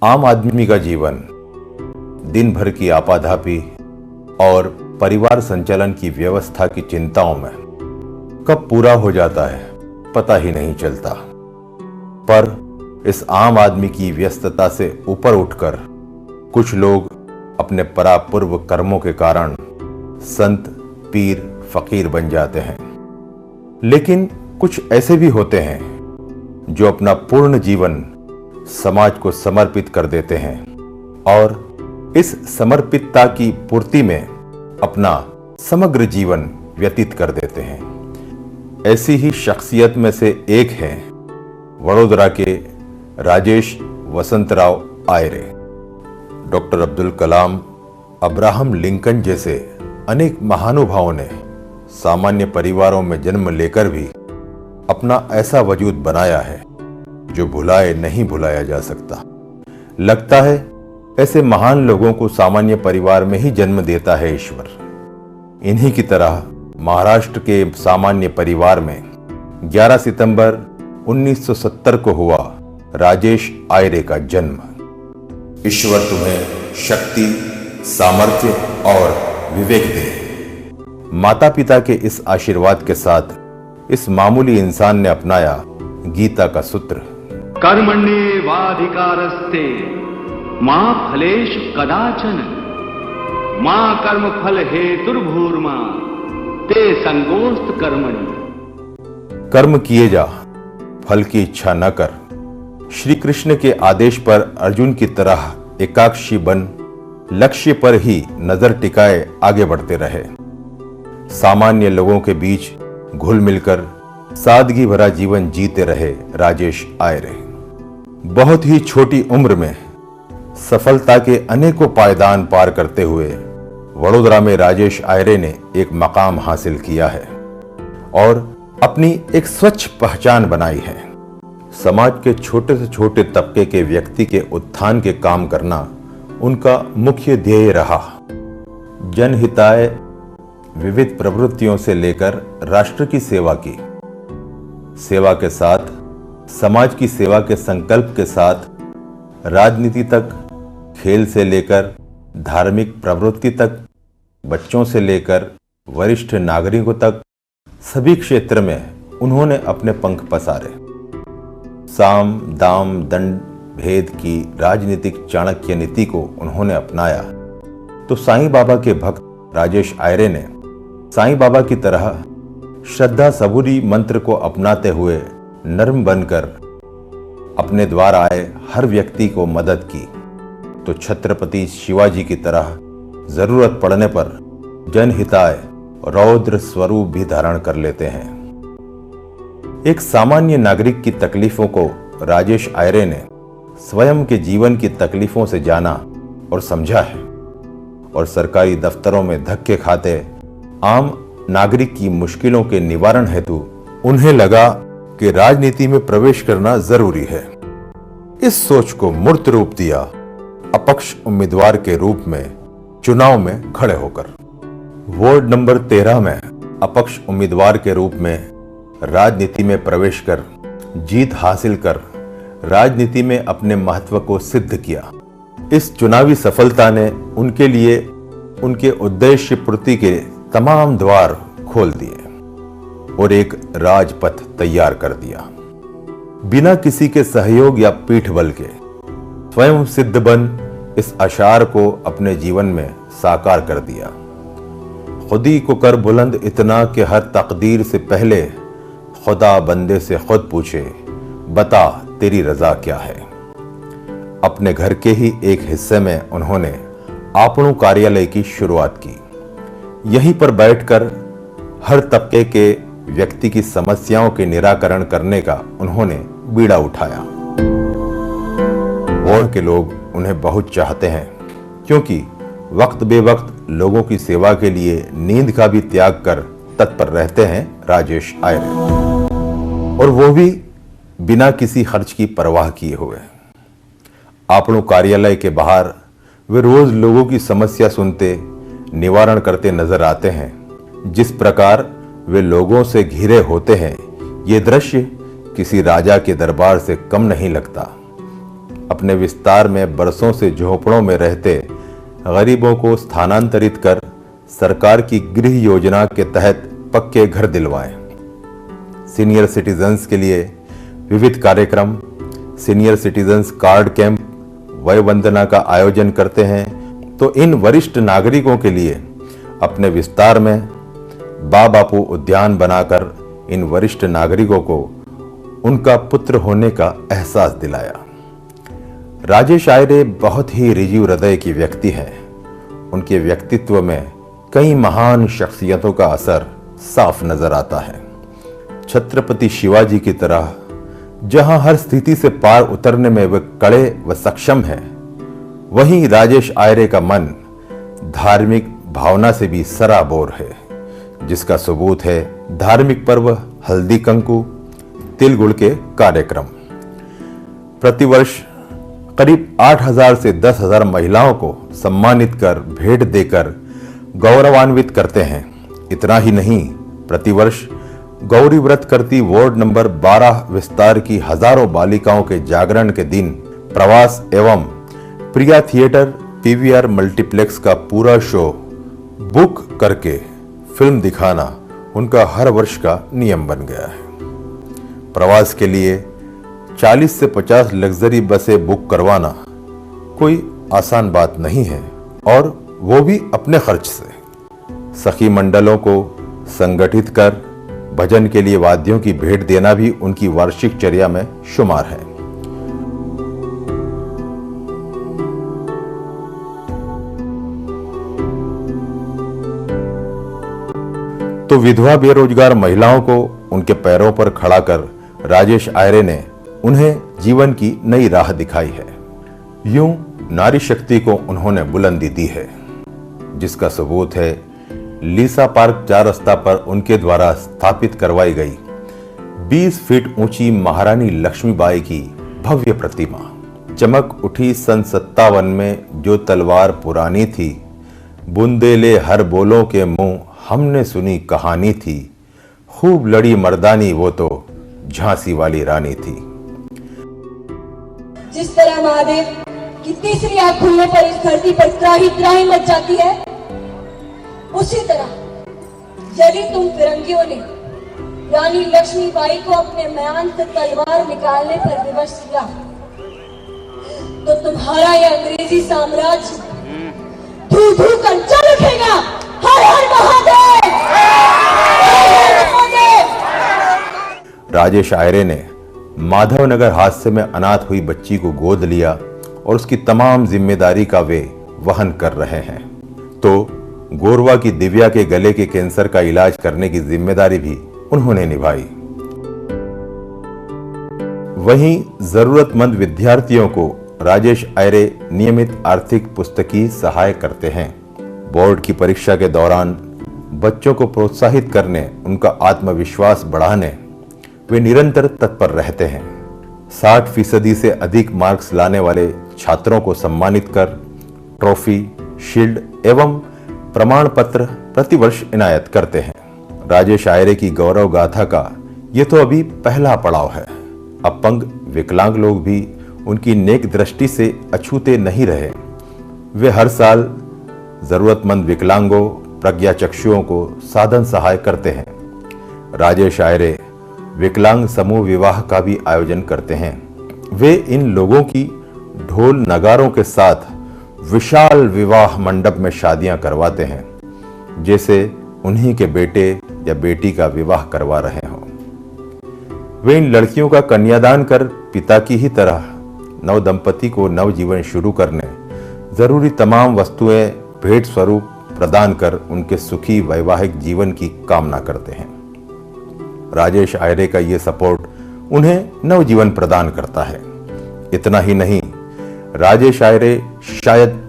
आम आदमी का जीवन दिन भर की आपाधापी और परिवार संचालन की व्यवस्था की चिंताओं में कब पूरा हो जाता है पता ही नहीं चलता। पर इस आम आदमी की व्यस्तता से ऊपर उठकर कुछ लोग अपने परापूर्व कर्मों के कारण संत, पीर, फकीर बन जाते हैं। लेकिन कुछ ऐसे भी होते हैं जो अपना पूर्ण जीवन समाज को समर्पित कर देते हैं और इस समर्पितता की पूर्ति में अपना समग्र जीवन व्यतीत कर देते हैं। ऐसी ही शख्सियत में से एक हैं वडोदरा के Rajesh Vasantrao Ayre. Doctor Abdul Kalam, Abraham Lincoln जैसे अनेक महानुभावों ने सामान्य परिवारों में जन्म लेकर भी अपना ऐसा वजूद बनाया है जो भुलाए नहीं भुलाया जा सकता। लगता है ऐसे महान लोगों को सामान्य परिवार में ही जन्म देता है ईश्वर। इन्हीं की तरह महाराष्ट्र के सामान्य परिवार में 11 सितंबर 1970 को हुआ राजेश आयरे का जन्म। ईश्वर तुम्हें शक्ति, सामर्थ्य और विवेक दे। माता पिता के इस आशीर्वाद के साथ इस मामूली इंसान ने अपनाया गीता का सूत्र, कर्मण्येवाधिकारस्ते मा फलेषु कदाचन मा कर्म फल हेतुर्भूर्मा ते संगोस्त कर्मणि। कर्म किए जा, फल की इच्छा न कर। श्री कृष्ण के आदेश पर अर्जुन की तरह एकाक्षी बन लक्ष्य पर ही नजर टिकाए आगे बढ़ते रहे। सामान्य लोगों के बीच घुल मिलकर सादगी भरा जीवन जीते रहे राजेश आयरे। बहुत ही छोटी उम्र में सफलता के अनेकों पायदान पार करते हुए वडोदरा में राजेश आयरे ने एक मकाम हासिल किया है और अपनी एक स्वच्छ पहचान बनाई है। समाज के छोटे से छोटे तबके के व्यक्ति के उत्थान के काम करना उनका मुख्य ध्येय रहा। जनहिताय विविध प्रवृत्तियों से लेकर राष्ट्र की सेवा की, सेवा के साथ समाज की सेवा के संकल्प के साथ राजनीति तक, खेल से लेकर धार्मिक प्रवृत्ति तक, बच्चों से लेकर वरिष्ठ नागरिकों तक सभी क्षेत्र में उन्होंने अपने पंख पसारे। साम दाम दंड भेद की राजनीतिक चाणक्य नीति को उन्होंने अपनाया तो साईं बाबा के भक्त राजेश आयरे ने साईं बाबा की तरह श्रद्धा सबूरी मंत्र को अपनाते हुए नर्म बनकर अपने द्वार आए हर व्यक्ति को मदद की तो छत्रपति शिवाजी की तरह जरूरत पड़ने पर जनहिताय रौद्र स्वरूप भी धारण कर लेते हैं। एक सामान्य नागरिक की तकलीफों को राजेश आयरे ने स्वयं के जीवन की तकलीफों से जाना और समझा है और सरकारी दफ्तरों में धक्के खाते आम नागरिक की मुश्किलों के निवारण हेतु उन्हें लगा कि राजनीति में प्रवेश करना जरूरी है। इस सोच को मूर्त रूप दिया अपक्ष उम्मीदवार के रूप में चुनाव में खड़े होकर। वार्ड नंबर 13 में अपक्ष उम्मीदवार के रूप में राजनीति में प्रवेश कर जीत हासिल कर राजनीति में अपने महत्व को सिद्ध किया। इस चुनावी सफलता ने उनके लिए उनके उद्देश्य पूर्ति के तमाम द्वार खोल दिए और एक राजपथ तैयार कर दिया। बिना किसी के सहयोग या पीठ बल के स्वयं सिद्ध बन इस अशार को अपने जीवन में साकार कर दिया। खुदी को कर बुलंद इतना कि हर तकदीर से पहले खुदा बंदे से खुद पूछे, बता तेरी रजा क्या है। अपने घर के ही एक हिस्से में उन्होंने आपणु कार्यालय की शुरुआत की। यहीं पर बैठकर हर तबके के व्यक्ति की समस्याओं के निराकरण करने का उन्होंने बीड़ा उठाया। वार्ड के लोग उन्हें बहुत चाहते हैं क्योंकि वक्त बेवक्त लोगों की सेवा के लिए नींद का भी त्याग कर तत्पर रहते हैं राजेश आयरे, और वो भी बिना किसी खर्च की परवाह किए हुए। आपणु कार्यालय के बाहर वे रोज लोगों की समस्या सुनते, निवारण करते नजर आते हैं। जिस प्रकार वे लोगों से घिरे होते हैं, ये दृश्य किसी राजा के दरबार से कम नहीं लगता। अपने विस्तार में बरसों से झोपड़ों में रहते गरीबों को स्थानांतरित कर सरकार की गृह योजना के तहत पक्के घर दिलवाए। सीनियर सिटीजन्स के लिए विविध कार्यक्रम, सीनियर सिटीजन्स कार्ड कैंप, वय वंदना का आयोजन करते हैं। तो इन वरिष्ठ नागरिकों के लिए अपने विस्तार में बापू उद्यान बनाकर इन वरिष्ठ नागरिकों को उनका पुत्र होने का एहसास दिलाया। राजेश आयरे बहुत ही ऋजु हृदय की व्यक्ति हैं। उनके व्यक्तित्व में कई महान शख्सियतों का असर साफ नजर आता है। छत्रपति शिवाजी की तरह जहां हर स्थिति से पार उतरने में वे कड़े व सक्षम हैं, वहीं राजेश आयरे का मन धार्मिक भावना से भी सराबोर है, जिसका सबूत है धार्मिक पर्व हल्दी कंकु, तिल गुड़ के कार्यक्रम। प्रतिवर्ष करीब 8,000 से 10,000 महिलाओं को सम्मानित कर भेंट देकर गौरवान्वित करते हैं। इतना ही नहीं, प्रतिवर्ष गौरी व्रत करती वार्ड नंबर 12 विस्तार की हजारों बालिकाओं के जागरण के दिन प्रवास एवं प्रिया थिएटर पीवीआर मल्टीप्लेक्स का पूरा शो बुक करके फिल्म दिखाना उनका हर वर्ष का नियम बन गया है। प्रवास के लिए 40 से 50 लग्जरी बसें बुक करवाना कोई आसान बात नहीं है, और वो भी अपने खर्च से। सखी मंडलों को संगठित कर भजन के लिए वाद्यों की भेंट देना भी उनकी वार्षिक चर्या में शुमार है। तो विधवा बेरोजगार महिलाओं को उनके पैरों पर खड़ा कर राजेश आयरे ने उन्हें जीवन की नई राह दिखाई है। यूं नारी शक्ति को उन्होंने बुलंदी दी है, जिसका सबूत है लीसा पार्क 4 रास्ता पर उनके द्वारा स्थापित करवाई गई 20 फीट ऊंची महारानी लक्ष्मीबाई की भव्य प्रतिमा। चमक उठी सन 57 में जो तलवार पुरानी थी, बुंदेले हर बोलों के मुंह हमने सुनी कहानी थी, खूब लड़ी मर्दानी वो तो झांसी वाली रानी थी। जिस तरह महादेव की तीसरी आंख खुलने पर इस धरती पर त्राही त्राही मच जाती है, उसी तरह यदि तुम फिरंगियों ने रानी लक्ष्मीबाई को अपने म्यान से तलवार निकालने पर विवश किया, तो तुम्हारा यह अंग्रेजी साम्राज्य धू धू कर चल उठेगा। हर हर महादेव, हर हर महादेव। राजेश आयरे ने माधवनगर हादसे में अनाथ हुई बच्ची को गोद लिया और उसकी तमाम जिम्मेदारी का वे वहन कर रहे हैं। तो गोरवा की दिव्या के गले के कैंसर का इलाज करने की जिम्मेदारी भी उन्होंने निभाई। वहीं जरूरतमंद विद्यार्थियों को राजेश आयरे नियमित आर्थिक पुस्तकीय सहाय करते हैं। बोर्ड की परीक्षा के दौरान बच्चों को प्रोत्साहित करने, उनका आत्मविश्वास बढ़ाने वे निरंतर तत्पर रहते हैं। 60% से अधिक मार्क्स लाने वाले छात्रों को सम्मानित कर ट्रॉफी, शील्ड एवं प्रमाण पत्र प्रतिवर्ष इनायत करते हैं। राजेश आयरे की गौरव गाथा का ये तो अभी पहला पड़ाव है। अपंग विकलांग लोग भी उनकी नेक दृष्टि से अछूते नहीं रहे। वे हर साल जरूरतमंद विकलांगों, प्रज्ञाचक्षुओं को साधन सहाय करते हैं। राजेश आयरे विकलांग समूह विवाह का भी आयोजन करते हैं। वे इन लोगों की ढोल नगारों के साथ विशाल विवाह मंडप में शादियां करवाते हैं, जैसे उन्हीं के बेटे या बेटी का विवाह करवा रहे हों। वे इन लड़कियों का कन्यादान कर पिता की ही तरह नव दंपति को नव जीवन शुरू करने जरूरी तमाम वस्तुएं भेंट स्वरूप प्रदान कर उनके सुखी वैवाहिक जीवन की कामना करते हैं। राजेश आयरे का ये सपोर्ट उन्हें नव जीवन प्रदान करता है। इतना ही नहीं, राजेश आयरे शायद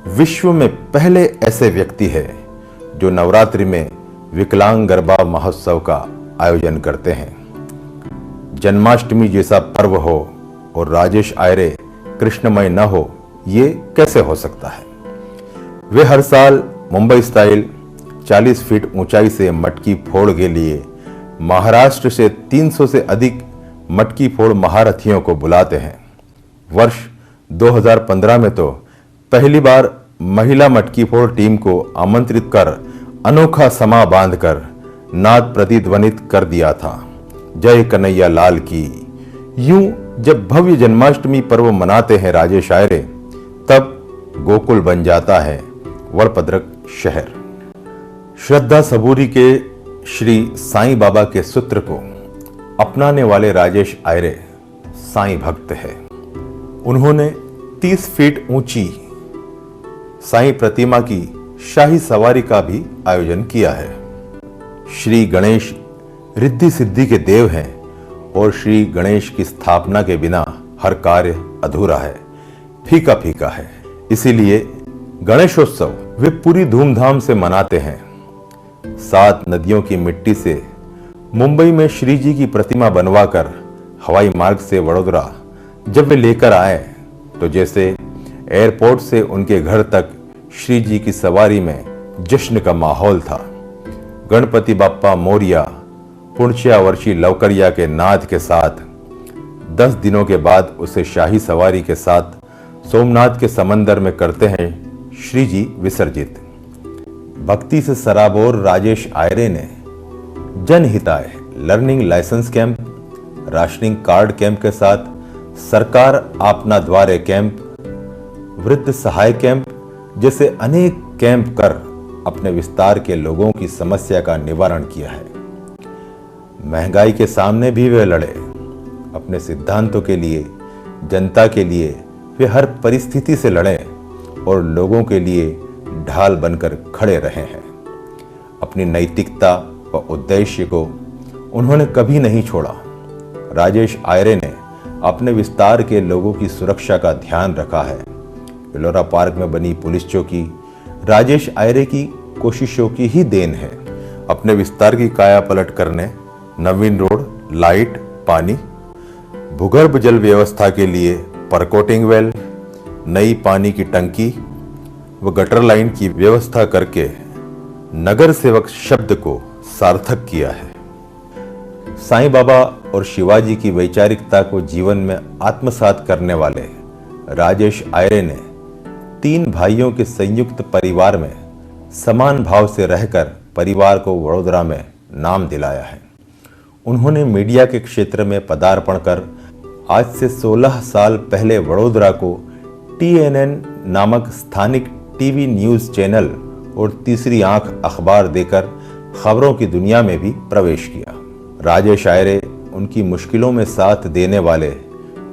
विश्व में पहले ऐसे व्यक्ति है जो नवरात्रि में विकलांग गरबा महोत्सव का आयोजन करते हैं। जन्माष्टमी जैसा पर्व हो और राजेश आयरे कृष्णमय न हो, ये कैसे हो सकता है। वे हर साल मुंबई स्टाइल 40 फीट ऊंचाई से मटकी फोड़ के लिए महाराष्ट्र से 300 से अधिक मटकी फोड़ महारथियों को बुलाते हैं। वर्ष 2015 में तो पहली बार महिला मटकी फोड़ टीम को आमंत्रित कर अनोखा समा बांधकर नाद प्रतिध्वनित कर दिया था, जय कन्हैया लाल की। यूं जब भव्य जन्माष्टमी पर्व मनाते हैं राजेश आयरे, तब गोकुल बन जाता है वड़पद्रक शहर। श्रद्धा सबूरी के श्री साईं बाबा के सूत्र को अपनाने वाले राजेश आयरे साईं भक्त है। उन्होंने 30 फीट ऊंची साईं प्रतिमा की शाही सवारी का भी आयोजन किया है। श्री गणेश रिद्धि सिद्धि के देव हैं और श्री गणेश की स्थापना के बिना हर कार्य अधूरा है, फीका फीका है। इसीलिए गणेशोत्सव वे पूरी धूमधाम से मनाते हैं। 7 नदियों की मिट्टी से मुंबई में श्री जी की प्रतिमा बनवाकर हवाई मार्ग से वडोदरा जब वे लेकर आए तो जैसे एयरपोर्ट से उनके घर तक श्री जी की सवारी में जश्न का माहौल था। गणपति बाप्पा मोरिया पुण्या वर्षी लवकरिया के नाद के साथ 10 दिनों के बाद उसे शाही सवारी के साथ सोमनाथ के समंदर में करते हैं श्री जी विसर्जित। भक्ति से सराबोर राजेश आयरे ने जनहिताय learning licence camp, rationing card camp के साथ सरकार आपना द्वारे कैंप, वृद्ध सहाय कैंप जैसे अनेक कैंप कर अपने विस्तार के लोगों की समस्या का निवारण किया है। महंगाई के सामने भी वे लड़े। अपने सिद्धांतों के लिए, जनता के लिए वे हर परिस्थिति से लड़े और लोगों के लिए ढाल बनकर खड़े रहे हैं। अपनी नैतिकता व उद्देश्य को उन्होंने कभी नहीं छोड़ा। राजेश आयरे ने अपने विस्तार के लोगों की सुरक्षा का ध्यान रखा है। एलोरा पार्क में बनी पुलिस चौकी राजेश आयरे की कोशिशों की ही देन है। अपने विस्तार की काया पलट करने नवीन रोड, लाइट, पानी, भूगर्भ जल व्यवस्था के लिए परकोटिंग वेल, नई पानी की टंकी व गटर लाइन की व्यवस्था करके नगर सेवक शब्द को सार्थक किया है। साईं बाबा और शिवाजी की वैचारिकता को जीवन में आत्मसात करने वाले राजेश आयरे ने 3 भाइयों के संयुक्त परिवार में समान भाव से रहकर परिवार को वडोदरा में नाम दिलाया है। उन्होंने मीडिया के क्षेत्र में पदार्पण कर आज से 16 साल पहले वडोदरा को TNN नामक स्थानिक टीवी न्यूज चैनल और तीसरी आंख अखबार देकर खबरों की दुनिया में भी प्रवेश किया। राजेश आयरे उनकी मुश्किलों में साथ देने वाले,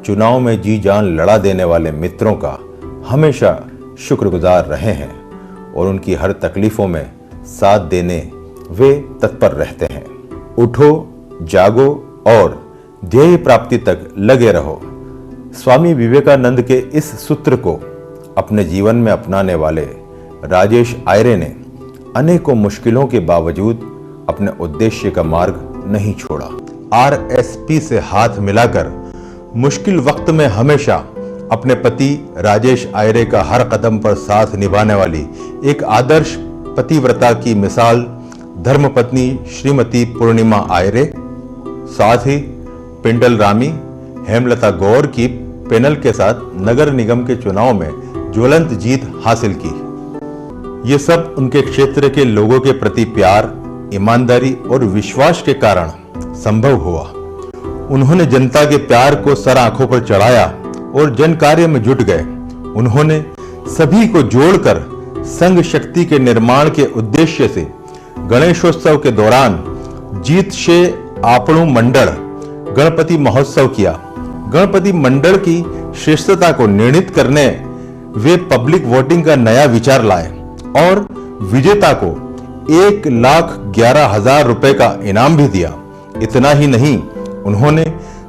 चुनाव में जी जान लड़ा देने वाले मित्रों का हमेशा शुक्रगुजार रहे हैं और उनकी हर तकलीफों में साथ देने वे तत्पर रहते हैं। उठो, जागो और ध्येय प्राप्ति तक लगे रहो। स्वामी विवेकानंद के इस सूत्र को अपने जीवन में अपनाने वाले राजेश आयरे ने अनेकों मुश्किलों के बावजूद अपने उद्देश्य का मार्ग नहीं छोड़ा। RSP से हाथ मिलाकर मुश्किल वक्त में हमेशा अपने पति राजेश आयरे का हर कदम पर साथ निभाने वाली एक आदर्श पतिव्रता की मिसाल धर्मपत्नी श्रीमती पूर्णिमा आयरे, साथ ही पिंडल रामी हेमलता गौर की पैनल के साथ नगर निगम के चुनाव में ज्वलंत जीत हासिल की। ये सब उनके क्षेत्र के लोगों के प्रति प्यार, ईमानदारी और विश्वास के कारण संभव हुआ। उन्होंने जनता के प्यार को सर आंखों पर चढ़ाया और जन कार्य में जुट गए। उन्होंने सभी को जोड़कर संघ शक्ति के निर्माण के उद्देश्य से गणेशोत्सव के दौरान जीत से आपणु मंडल गणपति महोत्सव किया। गणपति मंडल की श्रेष्ठता को निर्णित करने वे पब्लिक वोटिंग का नया विचार लाए और विजेता को 1,11,000 रुपए का इनाम भी दिया। इतना ही नहीं, उन्होंने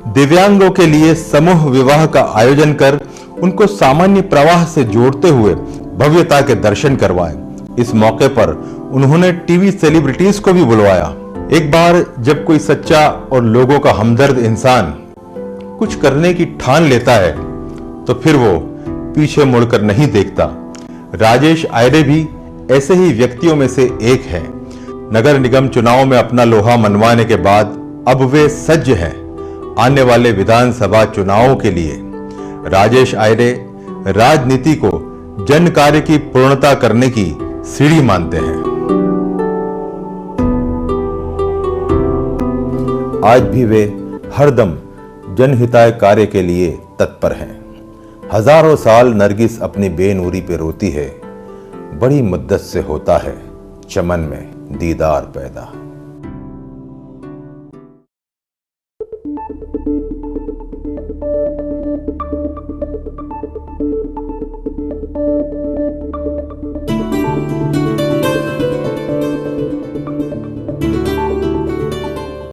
दिव्यांगों के लिए समूह विवाह का आयोजन कर उनको सामान्य प्रवाह से जोड़ते हुए भव्यता के दर्शन करवाए। इस मौके पर उन्होंने टीवी सेलिब्रिटीज को भी बुलवाया। एक बार जब कोई सच्चा और लोगों का हमदर्द इंसान कुछ करने की ठान लेता है तो फिर वो पीछे मुड़कर नहीं देखता। राजेश आयरे भी ऐसे ही व्यक्तियों में से एक है। नगर निगम चुनाव में अपना लोहा मनवाने के बाद अब वे सज्ज हैं आने वाले विधानसभा चुनावों के लिए। राजेश आयरे राजनीति को जन कार्य की पूर्णता करने की सीढ़ी मानते हैं। आज भी वे हरदम जनहिताय कार्य के लिए तत्पर हैं। हजारों साल नरगिस अपनी बेनूरी पे रोती है, बड़ी मुद्दत से होता है चमन में दीदार पैदा।